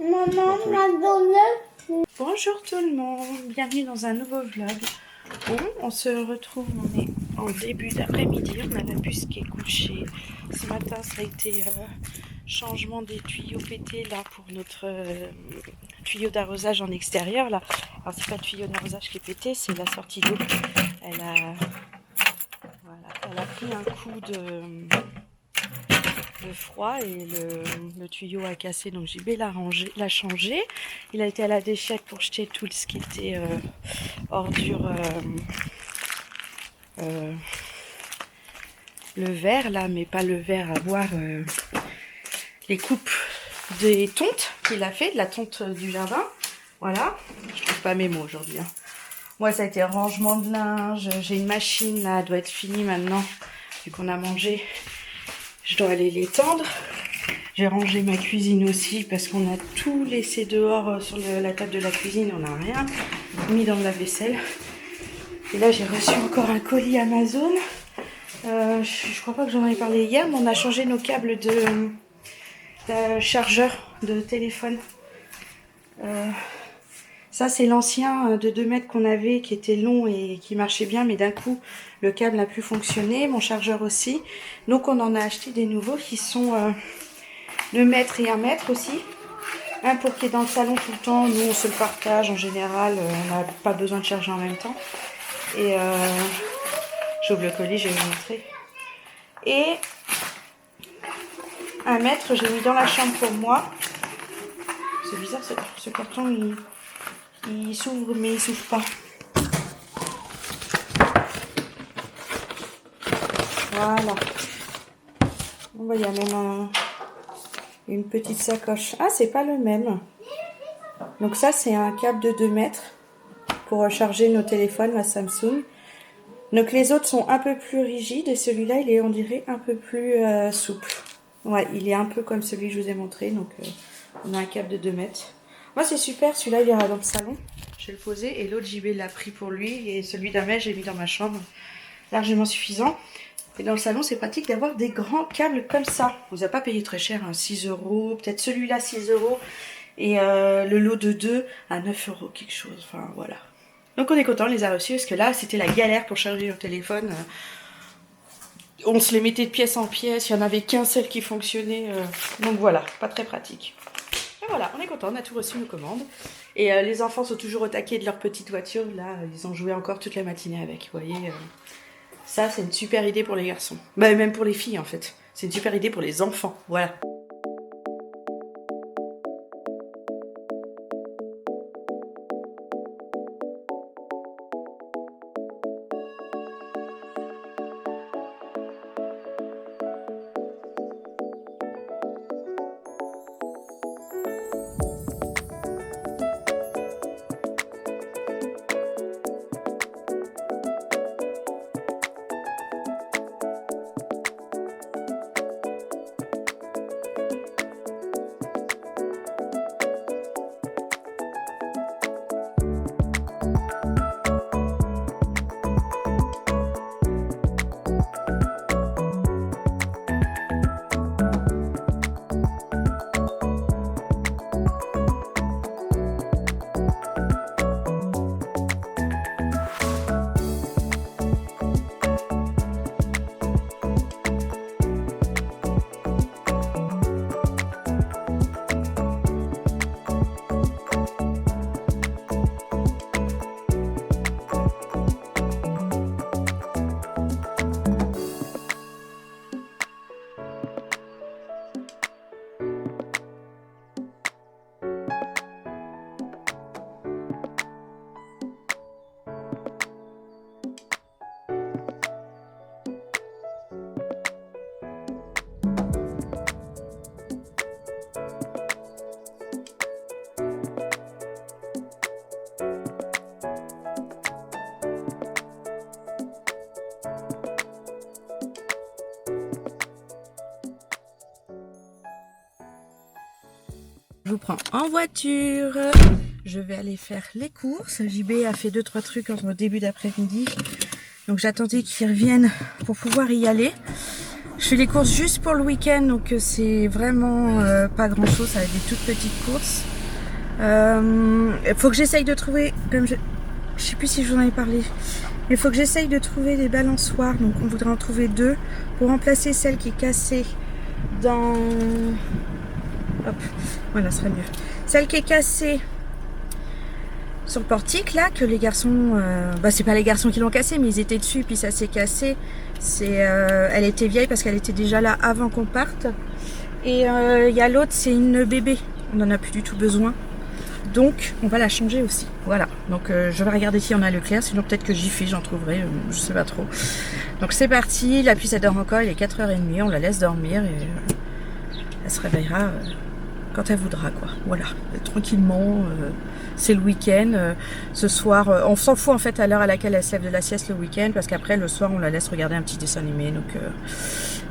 Maman m'a donné. Bonjour tout le monde, bienvenue dans un nouveau vlog. Bon, on se retrouve, on est en début d'après-midi, on a la puce qui est couchée. Ce matin, ça a été changement des tuyaux pétés là pour notre tuyau d'arrosage en extérieur là. Alors c'est pas le tuyau d'arrosage qui est pété, c'est la sortie d'eau. Elle a pris un coup de froid et le tuyau a cassé, donc JB l'a changé. Il a été à la déchette pour jeter tout ce qui était ordure, le verre là, mais pas le verre à boire, les coupes des tontes qu'il a fait, de la tonte du jardin. Voilà, je trouve pas mes mots aujourd'hui. Hein. Moi ça a été rangement de linge, j'ai une machine là, elle doit être finie maintenant, vu qu'on a mangé. Je dois aller l'étendre. J'ai rangé ma cuisine aussi parce qu'on a tout laissé dehors sur la table de la cuisine. On n'a rien mis dans le lave-vaisselle. Et là, j'ai reçu encore un colis Amazon. Je crois pas que j'en avais parlé hier, mais on a changé nos câbles de chargeur de téléphone. Ça, c'est l'ancien de 2 mètres qu'on avait, qui était long et qui marchait bien, mais d'un coup, le câble n'a plus fonctionné, mon chargeur aussi. Donc, on en a acheté des nouveaux qui sont 2 mètres et 1 mètre aussi. Un pour qui est dans le salon tout le temps. Nous, on se le partage en général, on n'a pas besoin de charger en même temps. Et j'ouvre le colis, je vais vous montrer. Et 1 mètre, j'ai mis dans la chambre pour moi. C'est bizarre, ce carton, il s'ouvre, mais il s'ouvre pas. Voilà. Bon, il y a même une petite sacoche. Ah, c'est pas le même. Donc ça, c'est un câble de 2 mètres pour charger nos téléphones, la Samsung. Donc les autres sont un peu plus rigides et celui-là, il est, on dirait, un peu plus souple. Ouais, il est un peu comme celui que je vous ai montré. Donc on a un câble de 2 mètres. Moi, c'est super. Celui-là, il ira dans le salon. Je vais le poser. Et l'autre, JB l'a pris pour lui. Et celui d'un mètre, j'ai mis dans ma chambre. Largement suffisant. Et dans le salon, c'est pratique d'avoir des grands câbles comme ça. On vous a pas payé très cher, hein, 6 €. Peut-être celui-là, 6 €. Et le lot de 2 à 9 € quelque chose. Enfin, voilà. Donc, on est content, on les a reçus. Parce que là, c'était la galère pour charger nos téléphones. On se les mettait de pièce en pièce. Il n'y en avait qu'un seul qui fonctionnait. Donc, voilà. Pas très pratique. Et voilà, on est content, on a tout reçu nos commandes. Et les enfants sont toujours au taquet de leur petite voiture. Là, ils ont joué encore toute la matinée avec. Vous voyez, ça, c'est une super idée pour les garçons. Bah, même pour les filles, en fait. C'est une super idée pour les enfants. Voilà. Je vous prends en voiture. Je vais aller faire les courses. JB a fait 2-3 trucs en début d'après-midi. Donc j'attendais qu'il revienne pour pouvoir y aller. Je fais les courses juste pour le week-end, donc c'est vraiment pas grand chose, ça va être des toutes petites courses. Il faut que j'essaye de trouver, comme je sais plus si je vous en ai parlé, il faut que j'essaye de trouver des balançoires, donc on voudrait en trouver 2 pour remplacer celle qui est cassée dans... Hop, voilà, ce serait mieux. Celle qui est cassée sur le portique là, que les garçons, c'est pas les garçons qui l'ont cassée, mais ils étaient dessus puis ça s'est cassé. Elle était vieille parce qu'elle était déjà là avant qu'on parte. Et il y a l'autre, c'est une bébé, on n'en a plus du tout besoin, donc on va la changer aussi. Voilà, donc je vais regarder s'il y en a à Leclerc, sinon peut-être que j'y fais, j'en trouverai, je sais pas trop. Donc c'est parti, la puce elle dort encore, il est 4h30, on la laisse dormir et elle se réveillera quand elle voudra, quoi. Voilà, tranquillement, c'est le week-end. Ce soir, on s'en fout en fait à l'heure à laquelle elle se lève de la sieste le week-end, parce qu'après le soir on la laisse regarder un petit dessin animé, donc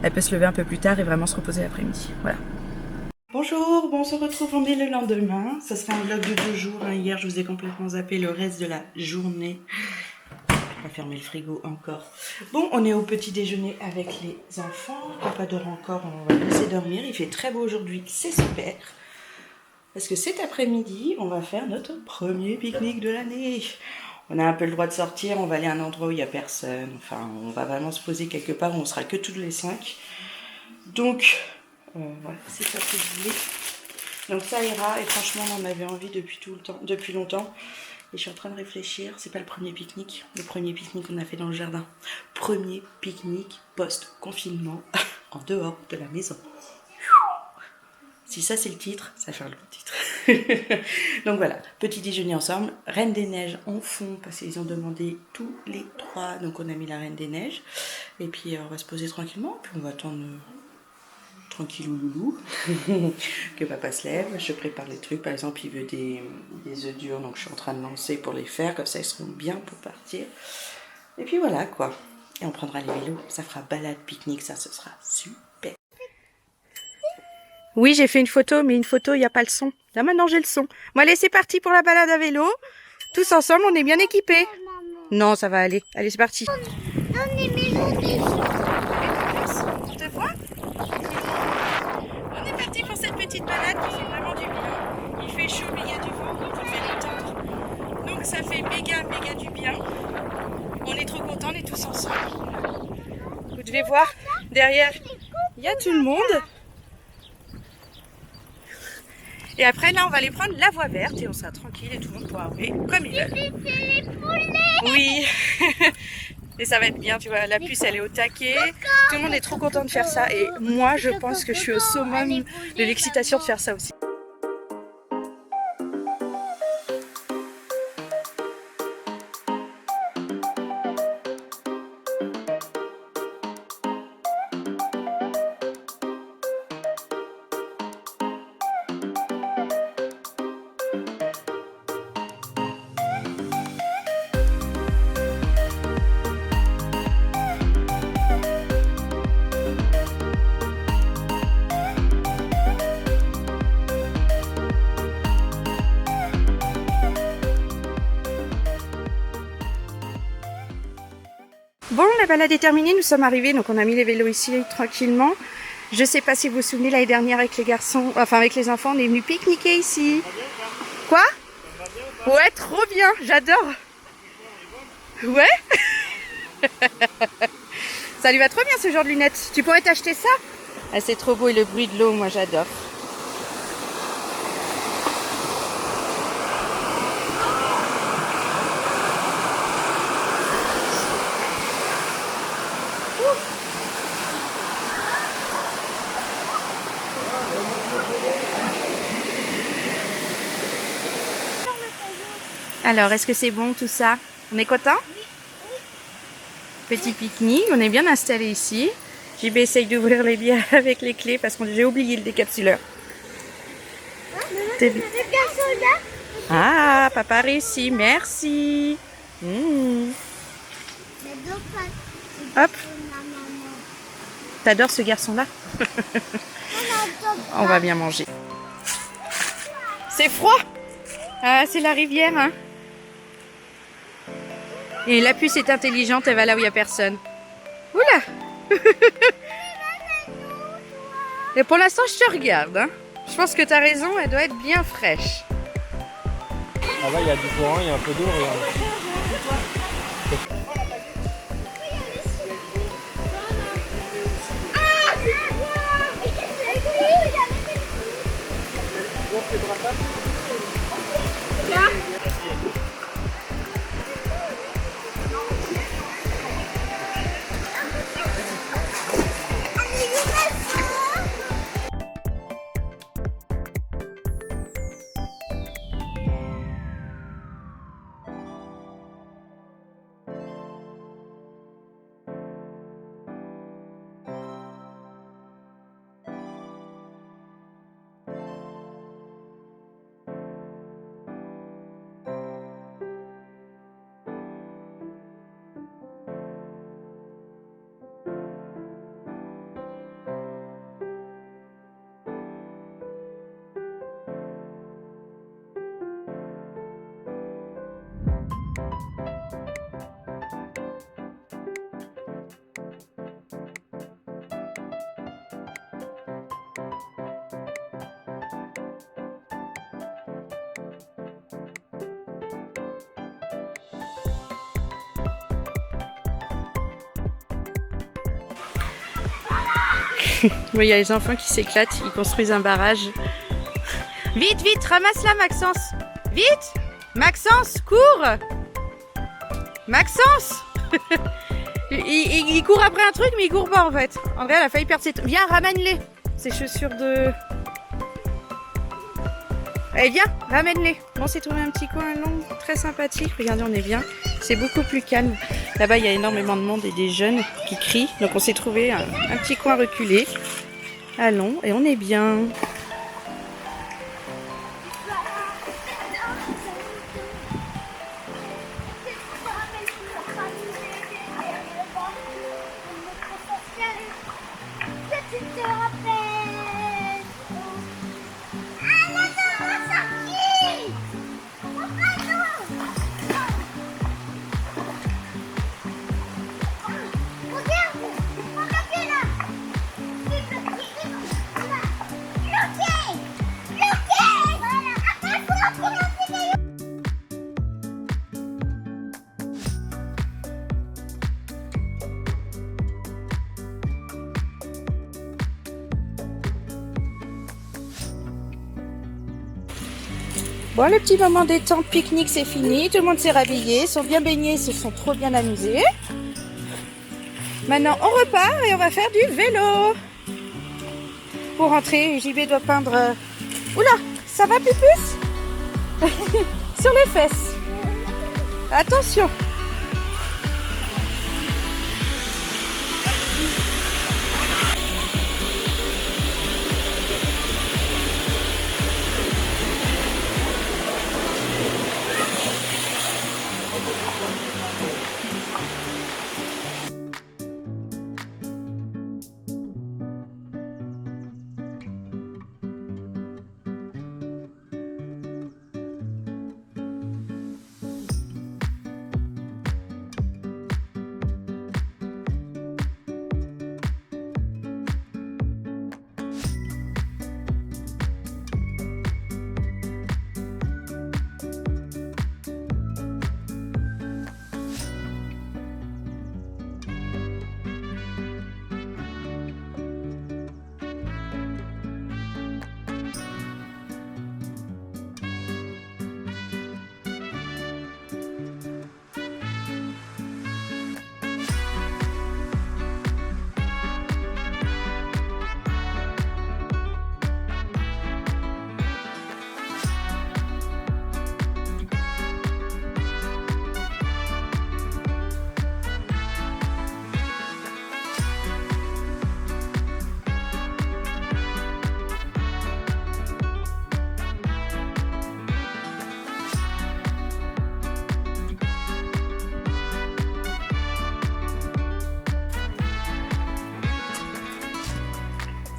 elle peut se lever un peu plus tard et vraiment se reposer l'après-midi. Voilà. Bonjour, bon, on se retrouve, on est le lendemain. Ça sera un vlog de 2 jours. Hein. Hier je vous ai complètement zappé le reste de la journée. On va fermer le frigo encore. Bon, on est au petit déjeuner avec les enfants. Papa dort encore, on va le laisser dormir. Il fait très beau aujourd'hui, c'est super. Parce que cet après-midi, on va faire notre premier pique-nique de l'année. On a un peu le droit de sortir, on va aller à un endroit où il n'y a personne. Enfin, on va vraiment se poser quelque part où on sera que tous les 5. Donc, voilà, c'est ça que je voulais. Donc ça ira, et franchement, on en avait envie depuis longtemps. Et je suis en train de réfléchir, c'est pas le premier pique-nique. Le premier pique-nique qu'on a fait dans le jardin. Premier pique-nique post-confinement en dehors de la maison. Si ça c'est le titre, ça fait un long titre. Donc voilà, petit déjeuner ensemble. Reine des Neiges en fond, parce qu'ils ont demandé tous les 3. Donc on a mis la Reine des Neiges. Et puis on va se poser tranquillement, puis on va attendre... tranquillou loulou, que papa se lève. Je prépare les trucs, par exemple il veut des œufs durs, donc je suis en train de lancer pour les faire, comme ça ils seront bien pour partir. Et puis voilà quoi, et on prendra les vélos, ça fera balade pique-nique, ça ce sera super. Oui, j'ai fait une photo, mais une photo il n'y a pas le son. Là maintenant j'ai le son. Bon allez, c'est parti pour la balade à vélo, tous ensemble, on est bien équipés. Non, ça va aller, allez c'est parti. Dans les maisons des gens. Tu te vois? On est parti pour cette petite balade qui fait vraiment du bien. Il fait chaud mais il y a du vent, donc on fait détendre. Donc ça fait méga du bien. On est trop contents, on est tous ensemble. Vous devez voir, derrière, il y a tout le monde. Et après là on va aller prendre la voie verte et on sera tranquille et tout le monde pourra rouler comme il veut. Oui. Et ça va être bien, tu vois, la puce elle est au taquet, tout le monde est trop content de faire ça et moi je pense que je suis au summum de l'excitation de faire ça aussi. Bon, la balade est terminée, nous sommes arrivés, donc on a mis les vélos ici tranquillement. Je sais pas si vous vous souvenez, l'année dernière avec les garçons, enfin avec les enfants, on est venu pique-niquer ici. Quoi? Ouais, trop bien, j'adore. Ouais. Ça lui va trop bien ce genre de lunettes. Tu pourrais t'acheter ça? Ah, c'est trop beau et le bruit de l'eau, moi j'adore. Alors, est-ce que c'est bon tout ça? On est content? Petit pique-nique, on est bien installé ici. JB essaye d'ouvrir les bières avec les clés parce que j'ai oublié le décapsuleur. Ah, papa a réussi, merci. Hop. T'adores ce garçon-là? On va bien manger. C'est froid? Ah, c'est la rivière, hein? Et la puce est intelligente, elle va là où il n'y a personne. Oula! Et pour l'instant, je te regarde. Hein. Je pense que tu as raison, elle doit être bien fraîche. Ah bah il y a du courant, il y a un peu d'eau, regarde. Oui, il y a les enfants qui s'éclatent, ils construisent un barrage. Vite, vite, ramasse-la, Maxence. Vite, Maxence, cours. Maxence. il court après un truc, mais il court pas en fait. André, elle a failli perdre ses... Viens, ramène-les. Ces chaussures de... Allez, viens, ramène-les. Bon, c'est trouvé un petit coin long, très sympathique. Regardez, on est bien. C'est beaucoup plus calme. Là-bas, il y a énormément de monde et des jeunes qui crient. Donc, on s'est trouvé un petit coin reculé. Allons, et on est bien. Bon, le petit moment détente, pique-nique, c'est fini. Tout le monde s'est rhabillé, sont bien baignés, se sont trop bien amusés. Maintenant, on repart et on va faire du vélo. Pour rentrer, JB doit peindre... Oula, ça va, Pupus? Sur les fesses. Attention.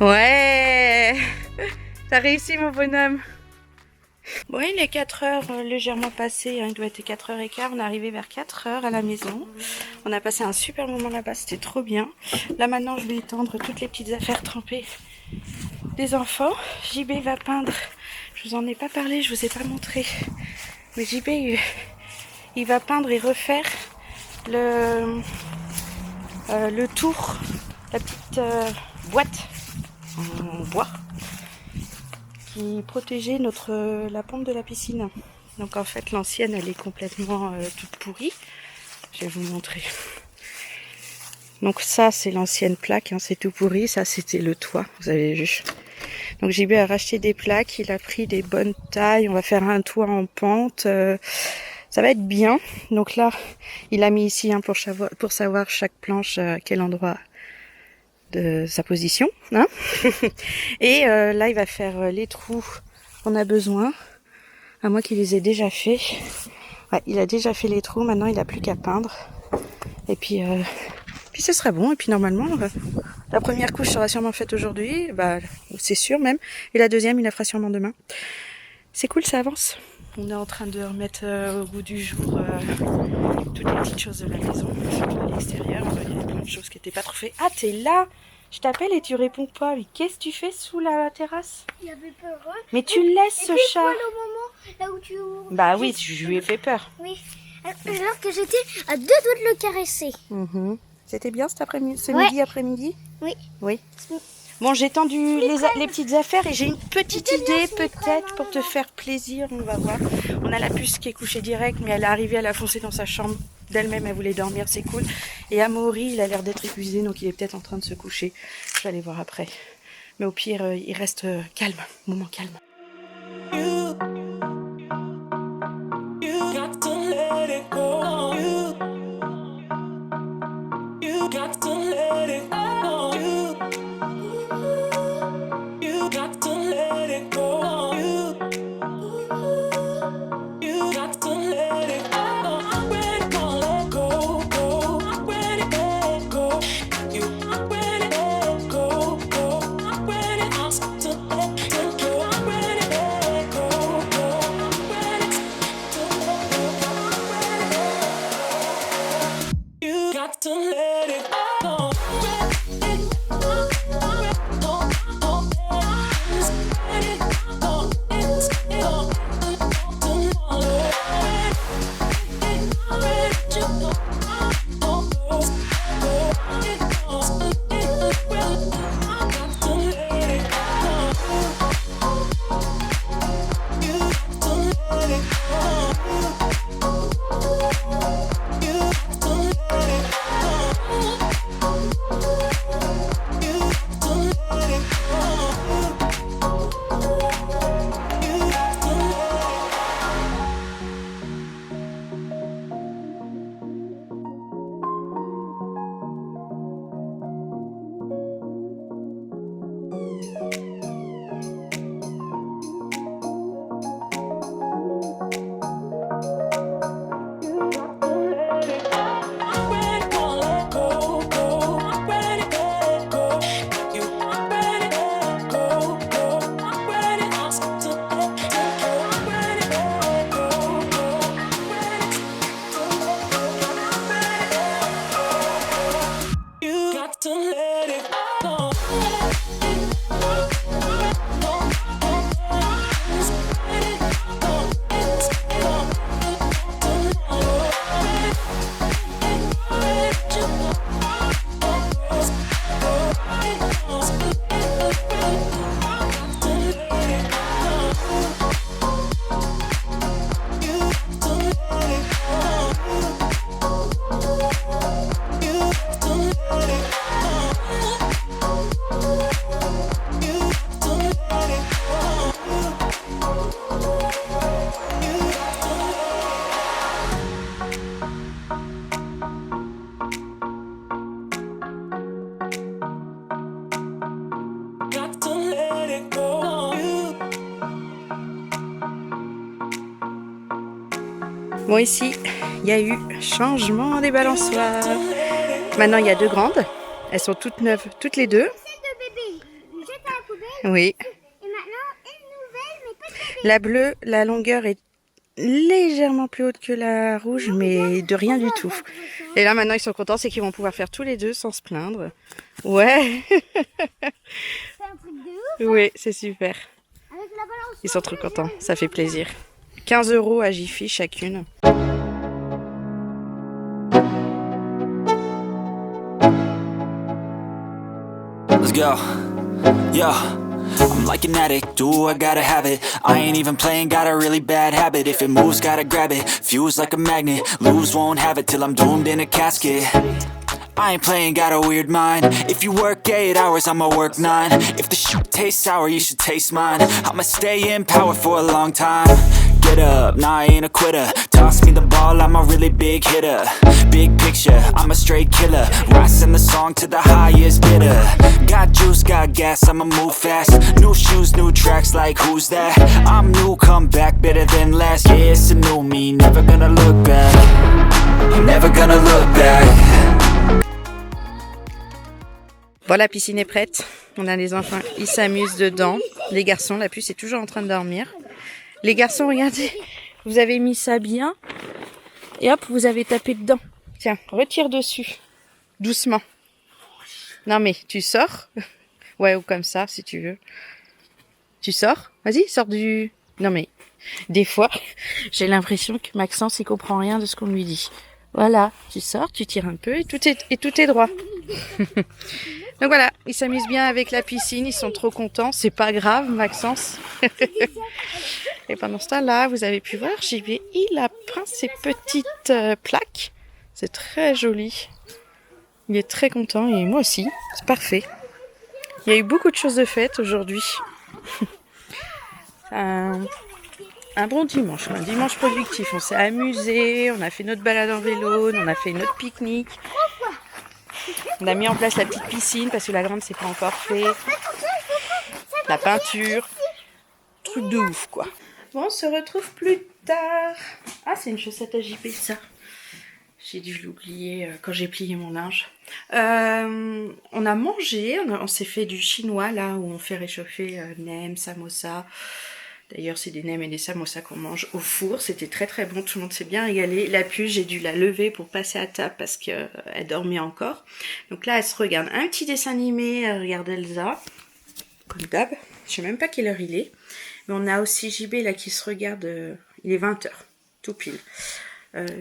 Ouais, t'as réussi mon bonhomme. Bon, il est 4h légèrement passé, hein, il doit être 4h15, on est arrivé vers 4h à la maison. On a passé un super moment là-bas, c'était trop bien. Là maintenant je vais étendre toutes les petites affaires trempées des enfants. JB va peindre. Je vous en ai pas parlé, je vous ai pas montré. Mais JB, il va peindre et refaire le tour, la petite boîte en bois qui protégeait la pompe de la piscine. Donc en fait l'ancienne elle est complètement toute pourrie. Je vais vous montrer. Donc ça c'est l'ancienne plaque, hein, c'est tout pourri. Ça c'était le toit, vous avez vu. Donc JB a racheté des plaques, il a pris des bonnes tailles. On va faire un toit en pente. Ça va être bien. Donc là il a mis ici hein, pour savoir chaque planche à quel endroit de sa position. Hein. Et là il va faire les trous qu'on a besoin. À moi qui les ai déjà fait. Ouais, il a déjà fait les trous, maintenant il n'a plus qu'à peindre. Et puis ce sera bon. Et puis normalement, la première couche sera sûrement faite aujourd'hui, bah, c'est sûr même. Et la deuxième, il la fera sûrement demain. C'est cool, ça avance. On est en train de remettre au goût du jour toutes les petites choses de la maison, surtout à l'extérieur. Il y avait plein de choses qui n'étaient pas trop faites. Ah, t'es là! Je t'appelle et tu réponds pas. Mais qu'est-ce que tu fais sous la terrasse? Il avait peur. Hein. Mais tu laisses ce chat. Au moment là où tu... Bah oui, je lui ai fait peur. Oui. Alors que j'étais à 2 doigts de le caresser. C'était bien cet après-midi, Ouais. midi après-midi? Oui. Oui. Bon, j'ai tendu les petites affaires et j'ai une petite idée peut-être pour te faire plaisir. On va voir. On a la puce qui est couchée direct, mais elle est arrivée, elle a foncé dans sa chambre d'elle-même, elle voulait dormir, c'est cool. Et Amaury, il a l'air d'être épuisé, donc il est peut-être en train de se coucher. Je vais aller voir après. Mais au pire, il reste calme, moment calme. Bon, ici, il y a eu changement des balançoires. Maintenant, il y a 2 grandes. Elles sont toutes neuves, toutes les 2. Celle de bébé, jette à la poubelle. Oui. Et maintenant, une nouvelle, mais pas de bébé. La bleue, la longueur est légèrement plus haute que la rouge, mais de rien du tout. Et là, maintenant, ils sont contents, c'est qu'ils vont pouvoir faire tous les 2 sans se plaindre. Ouais. C'est un truc de Oui, c'est super. Avec la balance. Ils sont trop contents, ça fait plaisir. 15 € à Jiffy chacune. Let's go. Yeah. I'm like an addict, do I gotta have it. I ain't even playing, got a really bad habit. If it moves, gotta grab it. Fuse like a magnet, lose, won't have it till I'm doomed in a casket. I ain't playing, got a weird mind. If you work 8 hours, I'ma work 9. If the shoot tastes sour, you should taste mine. I'ma stay in power for a long time. Get up, nah, I ain't a quitter. Toss me the ball, I'm a really big hitter. Big picture, I'm a straight killer. Rising the song to the highest bidder. Got juice, got gas, I'ma move fast. New shoes, new tracks, like who's that? I'm new, come back, better than last. Yeah, it's a new me, never gonna look back. Never gonna look back. Bon, la piscine est prête. On a les enfants, ils s'amusent dedans. Les garçons, la puce est toujours en train de dormir. Les garçons, regardez, vous avez mis ça bien. Et hop, vous avez tapé dedans. Tiens, retire dessus. Doucement. Non mais, tu sors. Ouais, ou comme ça, si tu veux. Tu sors. Vas-y, sors du... Non mais, des fois, j'ai l'impression que Maxence, il comprend rien de ce qu'on lui dit. Voilà, tu sors, tu tires un peu et tout est droit. Donc voilà, ils s'amusent bien avec la piscine, ils sont trop contents. C'est pas grave, Maxence. Et pendant ce temps-là, vous avez pu voir, JB, il a peint ses petites plaques. C'est très joli. Il est très content et moi aussi. C'est parfait. Il y a eu beaucoup de choses de faites aujourd'hui. Un bon dimanche, un dimanche productif. On s'est amusé, on a fait notre balade en vélo, on a fait notre pique-nique. On a mis en place la petite piscine parce que la grande c'est pas encore fait. La peinture. Truc de ouf quoi. Bon, on se retrouve plus tard. Ah, c'est une chaussette à JP ça. J'ai dû l'oublier quand j'ai plié mon linge. On a mangé, on s'est fait du chinois là où on fait réchauffer nem, samosa. D'ailleurs, c'est des nems et des samosas qu'on mange au four. C'était très très bon, tout le monde s'est bien régalé. La puce, j'ai dû la lever pour passer à table parce qu'elle dormait encore. Donc là, elle se regarde un petit dessin animé, elle regarde Elsa, comme d'hab. Je sais même pas quelle heure il est. Mais on a aussi JB là qui se regarde, il est 20h, tout pile.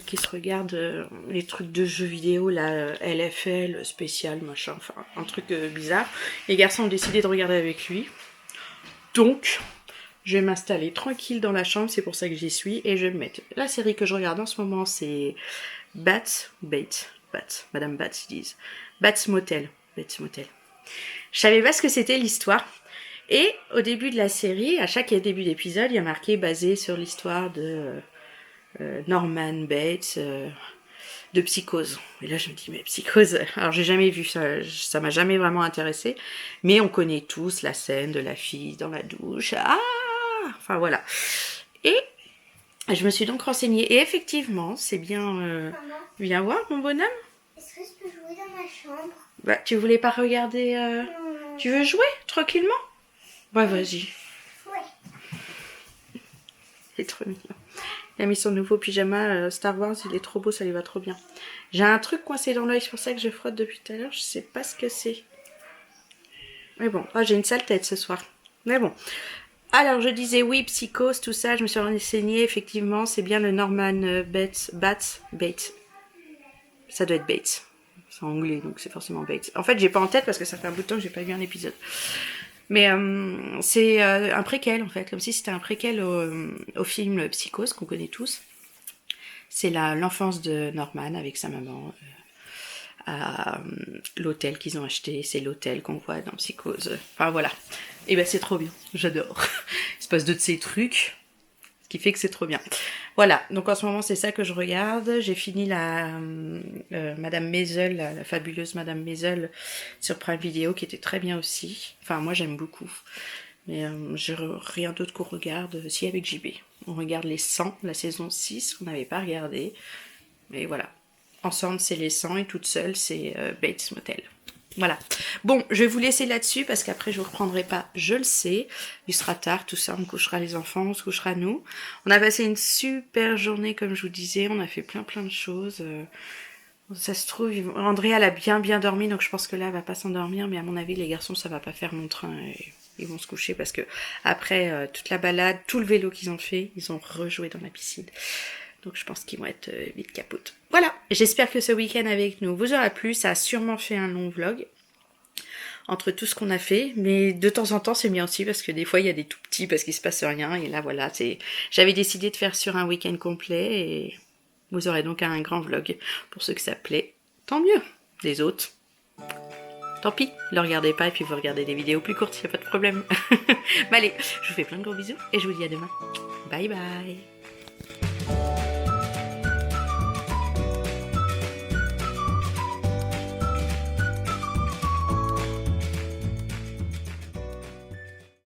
Qui se regarde les trucs de jeux vidéo, là, LFL, spécial, machin, enfin, un truc bizarre. Les garçons ont décidé de regarder avec lui. Donc... je vais m'installer tranquille dans la chambre, c'est pour ça que j'y suis, et je vais me mettre. La série que je regarde en ce moment, c'est Madame Bates, ils disent. Bates Motel. Je savais pas ce que c'était l'histoire. Et au début de la série, à chaque début d'épisode, il y a marqué basé sur l'histoire de Norman Bates, de Psychose. Et là, je me dis, mais Psychose, alors j'ai jamais vu ça m'a jamais vraiment intéressé, mais on connaît tous la scène de la fille dans la douche. Enfin voilà. Et je me suis donc renseignée. Et effectivement, c'est bien... Maman, viens voir mon bonhomme. est-ce que je peux jouer dans ma chambre? Bah, tu voulais pas regarder... Tu veux jouer tranquillement? Bah vas-y. Ouais. C'est trop mignon. Il a mis son nouveau pyjama Star Wars, il est trop beau, ça lui va trop bien. J'ai un truc coincé dans l'œil, c'est pour ça que je frotte depuis tout à l'heure, je sais pas ce que c'est. Mais bon, j'ai une sale tête ce soir. Mais bon. Alors je disais oui, Psychose, tout ça, je me suis renseignée, effectivement, c'est bien le Norman Bates. Ça doit être Bates. C'est en anglais, donc c'est forcément Bates. En fait, j'ai pas en tête parce que ça fait un bout de temps que j'ai pas vu un épisode. Mais c'est un préquel en fait, comme si c'était un préquel au film Psychose qu'on connaît tous. C'est l'enfance de Norman avec sa maman à l'hôtel qu'ils ont acheté. C'est l'hôtel qu'on voit dans Psychose. Enfin voilà. Et ben c'est trop bien, j'adore. Il se passe de ces trucs, ce qui fait que c'est trop bien. Voilà, donc en ce moment c'est ça que je regarde. J'ai fini Madame Maisel, la fabuleuse Madame Maisel sur Prime Video qui était très bien aussi. Enfin moi j'aime beaucoup. Mais j'ai rien d'autre qu'on regarde, si avec JB. On regarde les 100, la saison 6 qu'on n'avait pas regardé. Mais voilà, ensemble c'est les 100 et toute seule c'est Bates Motel. Voilà. Bon, je vais vous laisser là-dessus parce qu'après je vous reprendrai pas, je le sais. Il sera tard, tout ça, on couchera les enfants, on se couchera nous. On a passé une super journée comme je vous disais, on a fait plein de choses. Ça se trouve, Andrea elle a bien dormi, donc je pense que là elle va pas s'endormir, mais à mon avis les garçons ça va pas faire mon train. ils vont se coucher parce que après toute la balade, tout le vélo qu'ils ont fait, ils ont rejoué dans la piscine. Donc je pense qu'ils vont être vite capotes. Voilà, j'espère que ce week-end avec nous vous aura plu. Ça a sûrement fait un long vlog entre tout ce qu'on a fait, mais de temps en temps c'est bien aussi parce que des fois il y a des tout petits parce qu'il se passe rien, et là voilà, j'avais décidé de faire sur un week-end complet, et vous aurez donc un grand vlog. Pour ceux que ça plaît, tant mieux. Les autres, tant pis, ne le regardez pas et puis vous regardez des vidéos plus courtes, il n'y a pas de problème. Mais allez, je vous fais plein de gros bisous et je vous dis à demain. Bye bye.